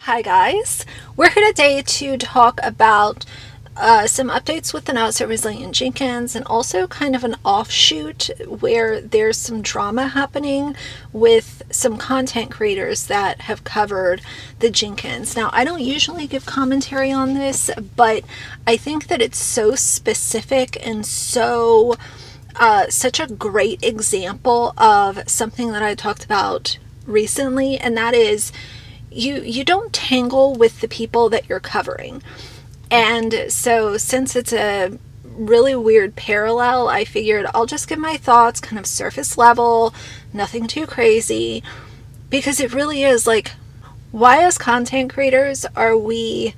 Hi guys, we're here today to talk about some updates with the Not So Resilient Jenkins and also kind of an offshoot where there's some drama happening with some content creators that have covered the Jenkins. Now, I don't usually give commentary on this, but I think that it's so specific and so such a great example of something that I talked about recently, and that is you don't tangle with the people that you're covering. And so since it's a really weird parallel, I figured I'll just give my thoughts kind of surface level, nothing too crazy, because it really is like, why as content creators are we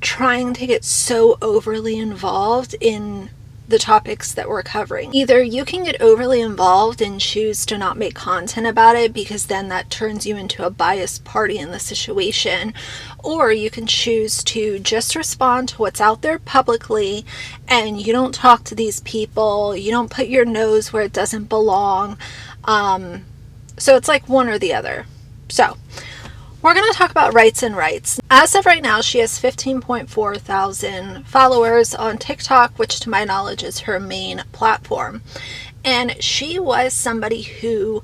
trying to get so overly involved in the topics that we're covering? Either you can get overly involved and choose to not make content about it because then that turns you into a biased party in the situation, or you can choose to just respond to what's out there publicly and you don't talk to these people, you don't put your nose where it doesn't belong. So it's like one or the other. So we're going to talk about Rights and Wrights. As of right now, she has 15.4 thousand followers on TikTok, which to my knowledge is her main platform. And she was somebody who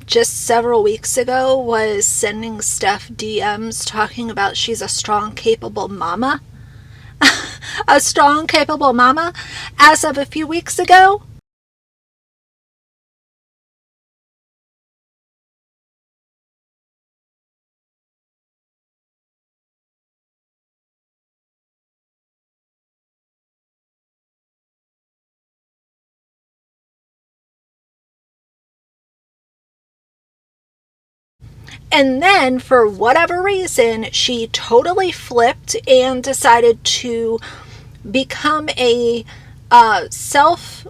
just several weeks ago was sending Steph DMs talking about she's a strong, capable mama. A strong, capable mama. As of a few weeks ago, and then, for whatever reason, she totally flipped and decided to become a self-hired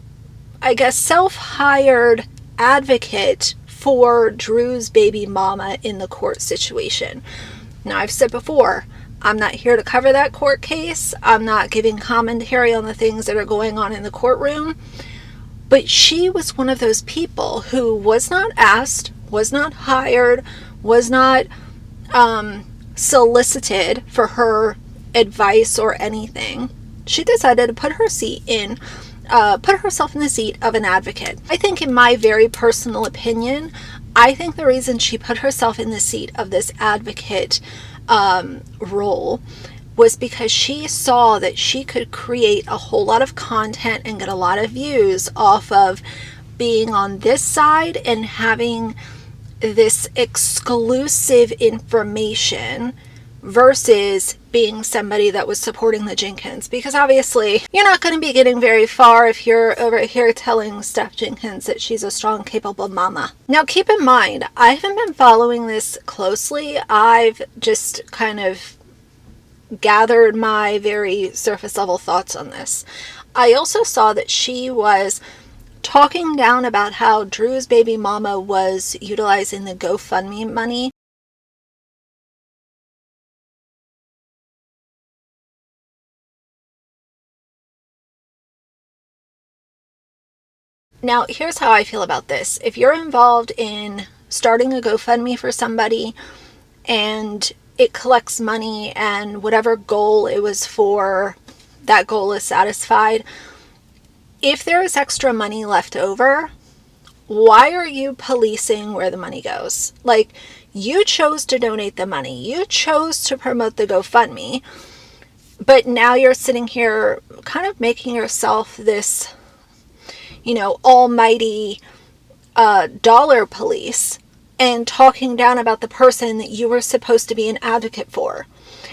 advocate for Drew's baby mama in the court situation. Now, I've said before, I'm not here to cover that court case. I'm not giving commentary on the things that are going on in the courtroom. But she was one of those people who was not asked, was not hired, was not solicited for her advice or anything. She decided to put herself in the seat of an advocate. I think, in my very personal opinion, I think the reason she put herself in the seat of this advocate role was because she saw that she could create a whole lot of content and get a lot of views off of being on this side and having this exclusive information versus being somebody that was supporting the Jenkins. Because obviously you're not going to be getting very far if you're over here telling Steph Jenkins that she's a strong, capable mama. Now, keep in mind, I haven't been following this closely. I've just kind of gathered my very surface level thoughts on this. I also saw that she was talking down about how Drew's baby mama was utilizing the GoFundMe money. Now, here's how I feel about this. If you're involved in starting a GoFundMe for somebody and it collects money and whatever goal it was for, that goal is satisfied, if there is extra money left over, why are you policing where the money goes? Like, you chose to donate the money. You chose to promote the GoFundMe. But now you're sitting here kind of making yourself this, almighty dollar police and talking down about the person that you were supposed to be an advocate for.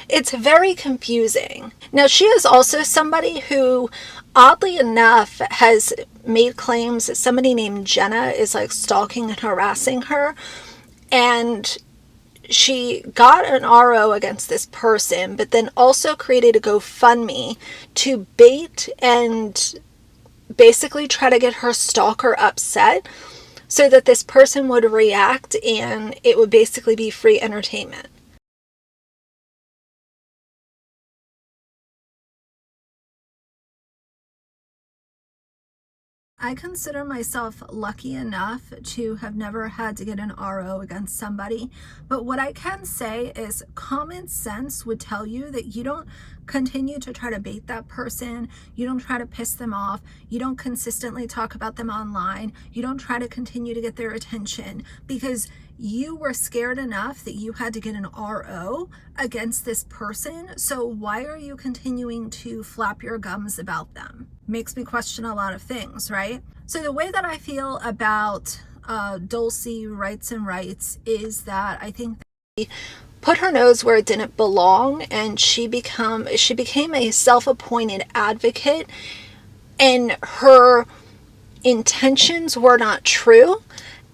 It's very confusing. Now, she is also somebody who, oddly enough, has made claims that somebody named Jenna is like stalking and harassing her. And she got an RO against this person, but then also created a GoFundMe to bait and basically try to get her stalker upset so that this person would react and it would basically be free entertainment. I consider myself lucky enough to have never had to get an RO against somebody, but what I can say is common sense would tell you that you don't continue to try to bait that person, you don't try to piss them off, you don't consistently talk about them online, you don't try to continue to get their attention, because you were scared enough that you had to get an RO against this person. So why are you continuing to flap your gums about them? Makes me question a lot of things, right? So the way that I feel about Dulcie Rights and Rights is that I think that put her nose where it didn't belong, and she became a self-appointed advocate, and her intentions were not true.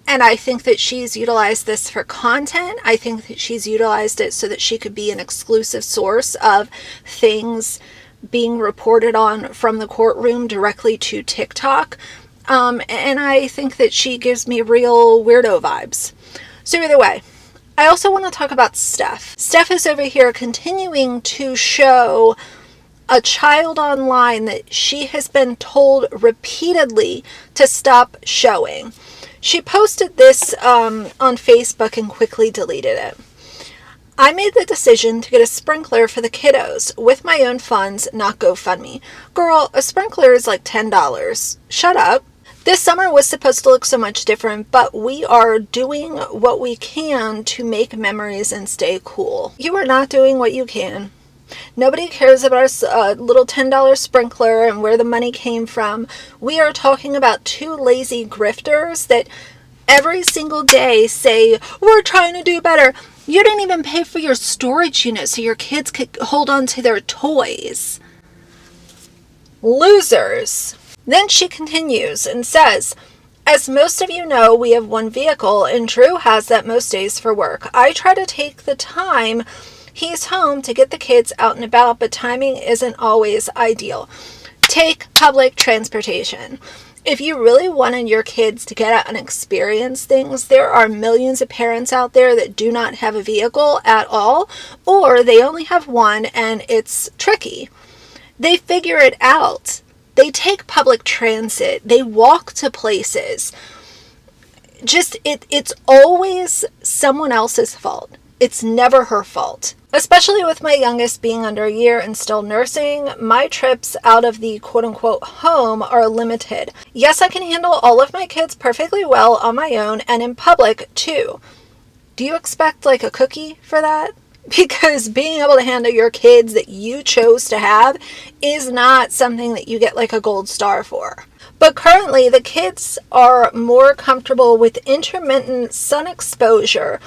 And I think that she's utilized this for content. I think that she's utilized it so that she could be an exclusive source of things being reported on from the courtroom directly to TikTok. And I think that she gives me real weirdo vibes. So either way, I also want to talk about Steph. Steph is over here continuing to show a child online that she has been told repeatedly to stop showing. She posted this on Facebook and quickly deleted it. I made the decision to get a sprinkler for the kiddos with my own funds, not GoFundMe. Girl, a sprinkler is like $10. Shut up. This summer was supposed to look so much different, but we are doing what we can to make memories and stay cool. You are not doing what you can. Nobody cares about a little $10 sprinkler and where the money came from. We are talking about two lazy grifters that every single day say, we're trying to do better. You didn't even pay for your storage unit so your kids could hold on to their toys. Losers. Then she continues and says, as most of you know, we have one vehicle and Drew has that most days for work. I try to take the time he's home to get the kids out and about, but timing isn't always ideal. Take public transportation. If you really wanted your kids to get out and experience things, there are millions of parents out there that do not have a vehicle at all, or they only have one and it's tricky. They figure it out. They take public transit. They walk to places. It's always someone else's fault. It's never her fault. Especially with my youngest being under a year and still nursing, my trips out of the quote-unquote home are limited. Yes, I can handle all of my kids perfectly well on my own and in public too. Do you expect like a cookie for that? Because being able to handle your kids that you chose to have is not something that you get like a gold star for. But currently the kids are more comfortable with intermittent sun exposure,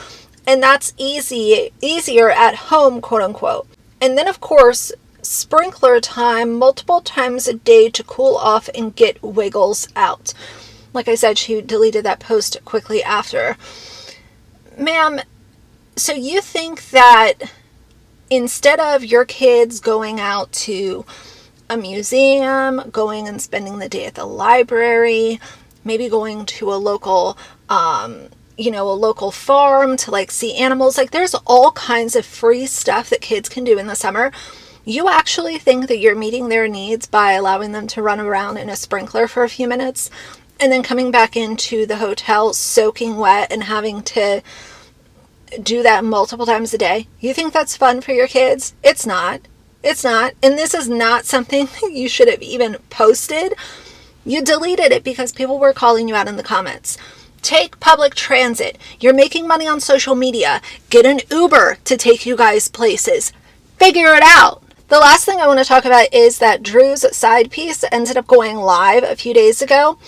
and that's easier at home, quote unquote. And then of course, sprinkler time multiple times a day to cool off and get wiggles out. Like I said, she deleted that post quickly after. Ma'am, so you think that instead of your kids going out to a museum, going and spending the day at the library, maybe going to a local a local farm to like see animals, like there's all kinds of free stuff that kids can do in the summer, you actually think that you're meeting their needs by allowing them to run around in a sprinkler for a few minutes and then coming back into the hotel soaking wet and having to do that multiple times a day? You think that's fun for your kids? It's not. It's not. And this is not something you should have even posted. You deleted it because people were calling you out in the comments. Take public transit. You're making money on social media. Get an Uber to take you guys places. Figure it out. The last thing I want to talk about is that Drew's side piece ended up going live a few days ago.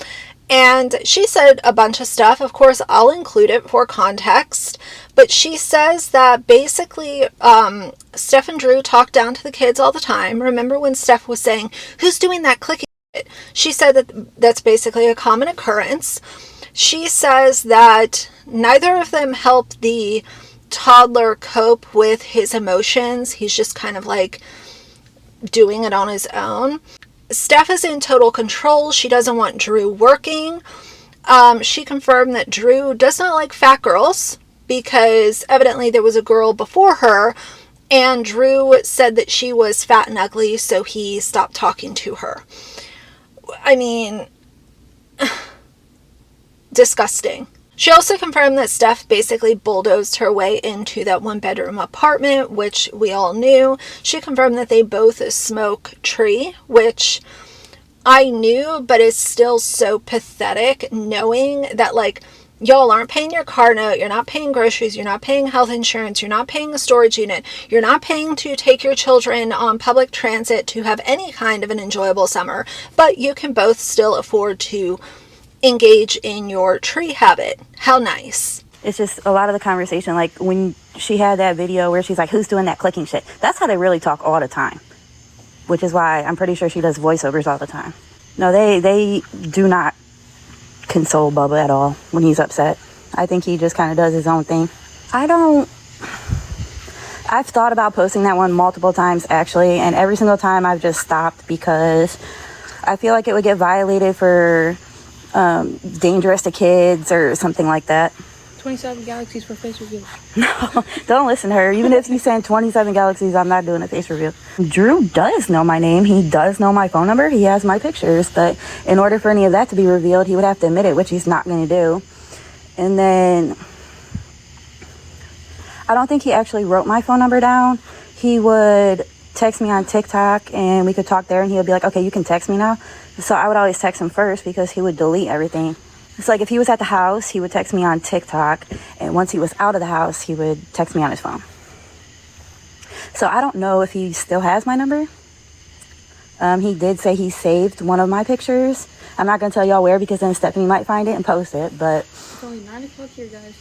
And she said a bunch of stuff. Of course, I'll include it for context. But she says that basically Steph and Drew talk down to the kids all the time. Remember when Steph was saying, who's doing that clicking? She said that that's basically a common occurrence. She says that neither of them help the toddler cope with his emotions. He's just kind of like doing it on his own. Steph is in total control. She doesn't want Drew working. She confirmed that Drew does not like fat girls because evidently there was a girl before her and Drew said that she was fat and ugly, so he stopped talking to her. I mean, disgusting. She also confirmed that Steph basically bulldozed her way into that one-bedroom apartment, which we all knew. She confirmed that they both smoke tree, which I knew, but it's still so pathetic knowing that, like, y'all aren't paying your car note, you're not paying groceries, you're not paying health insurance, you're not paying a storage unit, you're not paying to take your children on public transit to have any kind of an enjoyable summer, but you can both still afford to engage in your tree habit. How nice. It's just a lot of the conversation, like when she had that video where she's like, who's doing that clicking shit? That's how they really talk all the time, which is why I'm pretty sure she does voiceovers all the time. No, they do not console Bubba at all when he's upset. I think he just kind of does his own thing. I've thought about posting that one multiple times actually, and every single time I've just stopped because I feel like it would get violated for dangerous to kids or something like that. 27 galaxies for face reveal. No, don't listen to her. Even if you send 27 galaxies, I'm not doing a face reveal. Drew does know my name. He does know my phone number. He has my pictures. But in order for any of that to be revealed, he would have to admit it, which he's not going to do. And then I don't think he actually wrote my phone number down. He would text me on TikTok and we could talk there, and he would be like, okay, you can text me now. So I would always text him first because he would delete everything. It's like if he was at the house, he would text me on TikTok, and once he was out of the house, he would text me on his phone. So I don't know if he still has my number. He did say he saved one of my pictures. I'm not going to tell y'all where because then Stephanie might find it and post it, but... It's only 9 o'clock here, guys.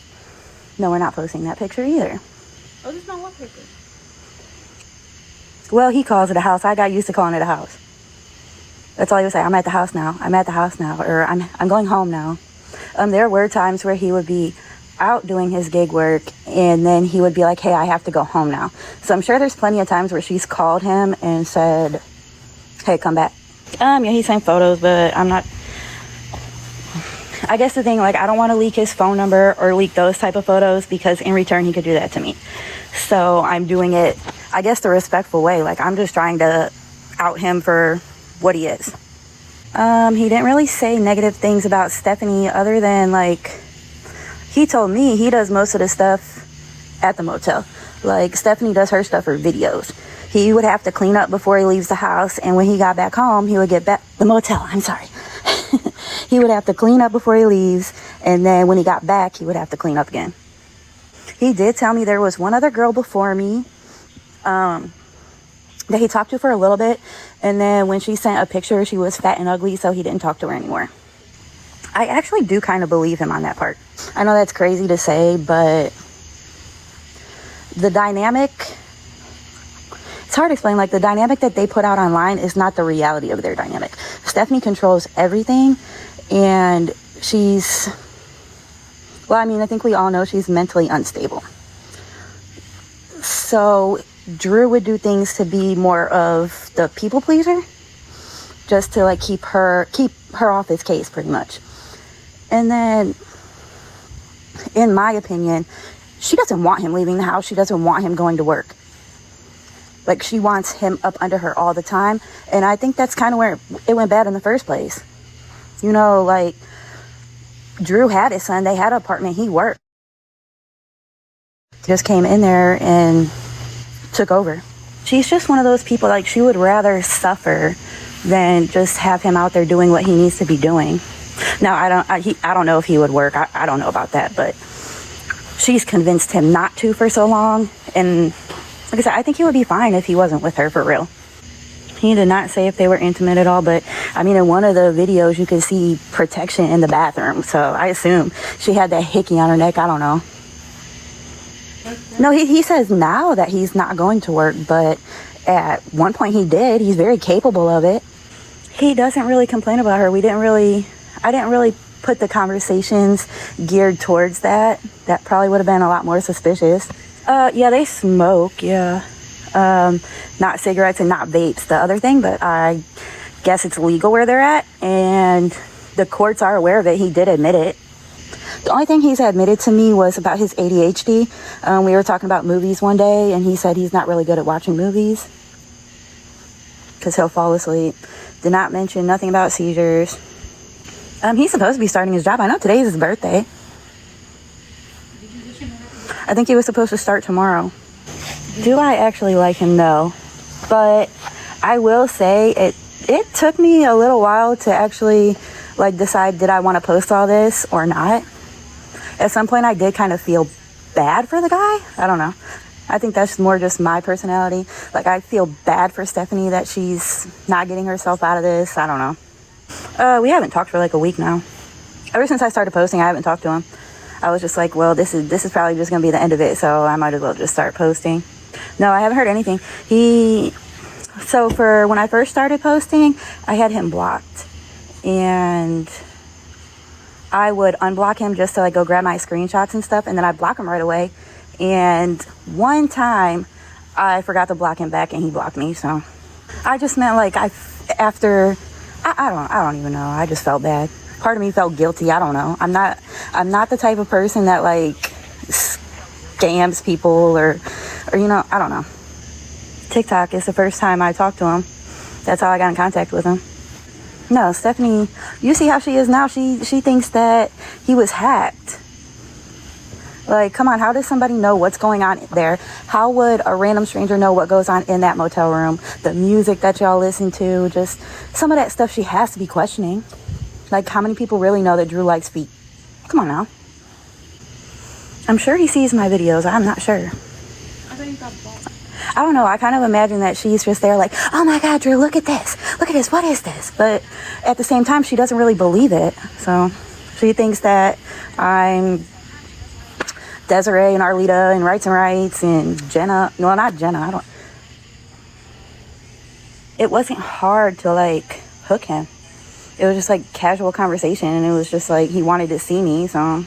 No, we're not posting that picture either. Oh, this is not what picture? Well, he calls it a house. I got used to calling it a house. That's all he would say. I'm at the house now. I'm at the house now. Or I'm going home now. There were times where he would be out doing his gig work and then he would be like, hey, I have to go home now. So I'm sure there's plenty of times where she's called him and said, hey, come back. Yeah, he sent photos, but I'm not... I guess the thing, like, I don't want to leak his phone number or leak those type of photos because in return he could do that to me. So I'm doing it, I guess, the respectful way. Like, I'm just trying to out him for what he is. He didn't really say negative things about Stephanie other than, like, he told me he does most of the stuff at the motel. Like, Stephanie does her stuff for videos. He would have to clean up before he leaves the house, and when he got back home, he would get back... The motel, I'm sorry. He would have to clean up before he leaves, and then when he got back, he would have to clean up again. He did tell me there was one other girl before me that he talked to for a little bit, and then when she sent a picture, she was fat and ugly, so he didn't talk to her anymore. I actually do kind of believe him on that part. I know that's crazy to say, but the dynamic... It's hard to explain. Like, the dynamic that they put out online is not the reality of their dynamic. Stephanie controls everything, and she's... Well, I mean, I think we all know she's mentally unstable. So Drew would do things to be more of the people pleaser, just to, like, keep her off his case, pretty much. And then, in my opinion, she doesn't want him leaving the house. She doesn't want him going to work. Like, she wants him up under her all the time. And I think that's kind of where it went bad in the first place. You know, like, Drew had his son. They had an apartment. He worked. Just came in there and took over. She's just one of those people, like, she would rather suffer than just have him out there doing what he needs to be doing. Now, I don't know if he would work. I don't know about that. But she's convinced him not to for so long. And... like I said, I think he would be fine if he wasn't with her for real. He did not say if they were intimate at all, but I mean, in one of the videos, you could see protection in the bathroom. So I assume she had that hickey on her neck. I don't know. No, he says now that he's not going to work, but at one point he did. He's very capable of it. He doesn't really complain about her. I didn't really put the conversations geared towards that. That probably would have been a lot more suspicious. Yeah, they smoke, yeah. Not cigarettes and not vapes, the other thing, but I guess it's legal where they're at, and the courts are aware of it. He did admit it. The only thing he's admitted to me was about his ADHD. We were talking about movies one day, and he said he's not really good at watching movies because he'll fall asleep. Did not mention nothing about seizures. He's supposed to be starting his job. I know today's his birthday. I think he was supposed to start tomorrow. Do I actually like him? No. But I will say it took me a little while to actually like decide, did I want to post all this or not? At some point I did kind of feel bad for the guy. I don't know. I think that's more just my personality. Like, I feel bad for Stephanie that she's not getting herself out of this. I don't know. We haven't talked for like a week now. Ever since I started posting, I haven't talked to him. I was just like, well, this is probably just gonna be the end of it, so I might as well just start posting. No, I haven't heard anything. So for when I first started posting, I had him blocked, and I would unblock him just to like go grab my screenshots and stuff, and then I'd block him right away. And one time I forgot to block him back and he blocked me. So I just meant like I don't even know. I just felt bad. Part of me felt guilty. I don't know. I'm not the type of person that like scams people or you know, I don't know. TikTok is the first time I talked to him. That's how I got in contact with him. No, Stephanie, you see how she is now. She thinks that he was hacked. Like, come on, how does somebody know what's going on there? How would a random stranger know what goes on in that motel room? The music that y'all listen to, just some of that stuff she has to be questioning. Like, how many people really know that Drew likes feet? Come on now. I'm sure he sees my videos. I'm not sure. I thought you got blocked. I don't know. I kind of imagine that she's just there like, oh my God, Drew, look at this. Look at this. What is this? But at the same time, she doesn't really believe it. So she thinks that I'm Desiree and Arlita and Rights and Rights and Jenna. No, not Jenna. It wasn't hard to like hook him. It was just like casual conversation, and it was just like he wanted to see me, so.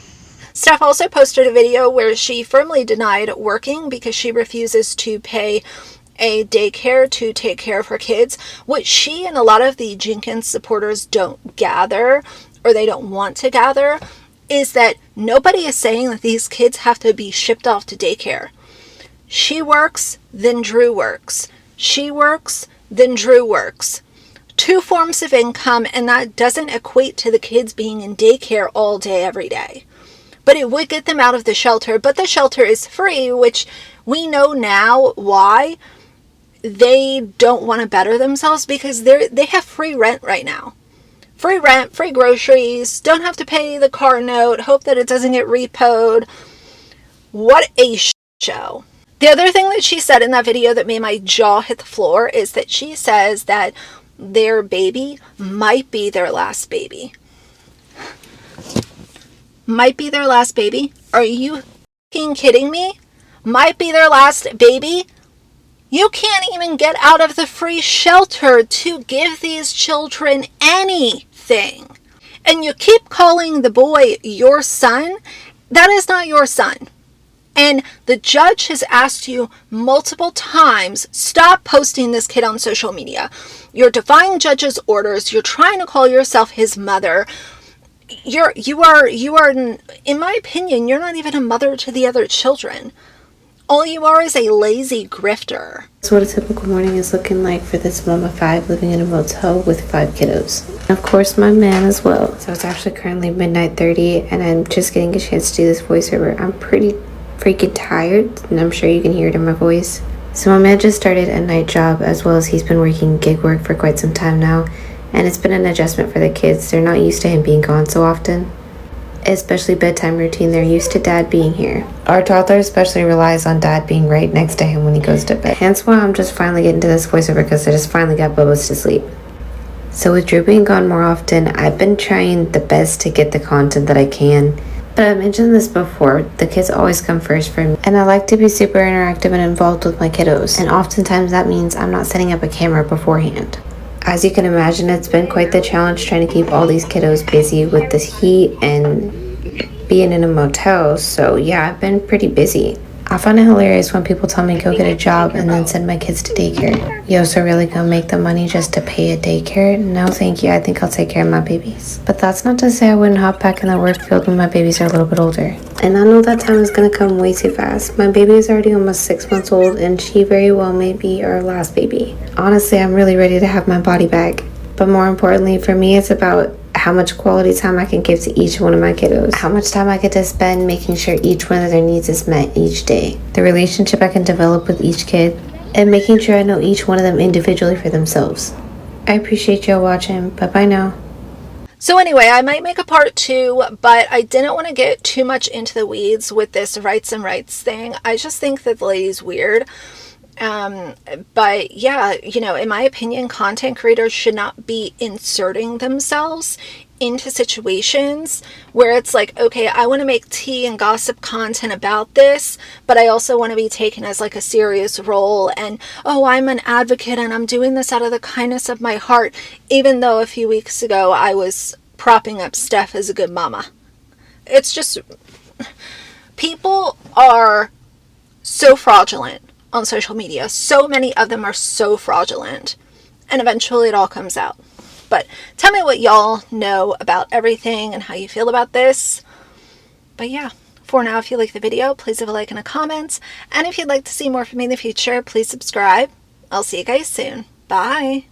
Steph also posted a video where she firmly denied working because she refuses to pay a daycare to take care of her kids. What she and a lot of the Jenkins supporters don't gather, or they don't want to gather, is that nobody is saying that these kids have to be shipped off to daycare. She works, then Drew works. She works, then Drew works. 2 forms of income, and that doesn't equate to the kids being in daycare all day, every day. But it would get them out of the shelter, but the shelter is free, which we know now why they don't want to better themselves, because they have free rent right now. Free rent, free groceries, don't have to pay the car note, hope that it doesn't get repoed. What a show. The other thing that she said in that video that made my jaw hit the floor is that she says that their baby might be their last baby. Might be their last baby? Are you fucking kidding me? Might be their last baby? You can't even get out of the free shelter to give these children anything. And you keep calling the boy your son. That is not your son. And the judge has asked you multiple times, stop posting this kid on social media. You're defying judge's orders. You're trying to call yourself his mother. You are, in my opinion, you're not even a mother to the other children. All you are is a lazy grifter. That's what a typical morning is looking like for this mom of 5 living in a motel with 5 kiddos. And of course, my man as well. So it's actually currently midnight 30, and I'm just getting a chance to do this voiceover. I'm pretty freaking tired, and I'm sure you can hear it in my voice. So my man just started a night job, as well as he's been working gig work for quite some time now, and it's been an adjustment for the kids. They're not used to him being gone so often, especially bedtime routine. They're used to dad being here. Our toddler especially relies on dad being right next to him when he goes to bed. Hence why I'm just finally getting to this voiceover, because I just finally got Bubba's to sleep. So with Drew being gone more often, I've been trying the best to get the content that I can. But I mentioned this before, the kids always come first for me. And I like to be super interactive and involved with my kiddos. And oftentimes that means I'm not setting up a camera beforehand. As you can imagine, it's been quite the challenge trying to keep all these kiddos busy with this heat and being in a motel. So yeah, I've been pretty busy. I find it hilarious when people tell me go get a job and then send my kids to daycare. Yo, so really gonna make the money just to pay a daycare? No thank you, I think I'll take care of my babies. But that's not to say I wouldn't hop back in the work field when my babies are a little bit older. And I know that time is gonna come way too fast. My baby is already almost 6 months old, and she very well may be our last baby. Honestly, I'm really ready to have my body back. But more importantly for me, it's about how much quality time I can give to each one of my kiddos, how much time I get to spend making sure each one of their needs is met each day, the relationship I can develop with each kid, and making sure I know each one of them individually for themselves. I appreciate y'all watching. Bye-bye now. So anyway, I might make a part 2, but I didn't want to get too much into the weeds with this rights and rights thing. I just think that the lady's weird. But yeah, you know, in my opinion, content creators should not be inserting themselves into situations where it's like, okay, I want to make tea and gossip content about this, but I also want to be taken as like a serious role, and oh, I'm an advocate and I'm doing this out of the kindness of my heart, even though a few weeks ago I was propping up Steph as a good mama. It's just, people are so fraudulent on social media. So many of them are so fraudulent, and eventually it all comes out. But tell me what y'all know about everything and how you feel about this. But yeah, for now, if you like the video, please leave a like and a comment. And if you'd like to see more from me in the future, please subscribe. I'll see you guys soon. Bye.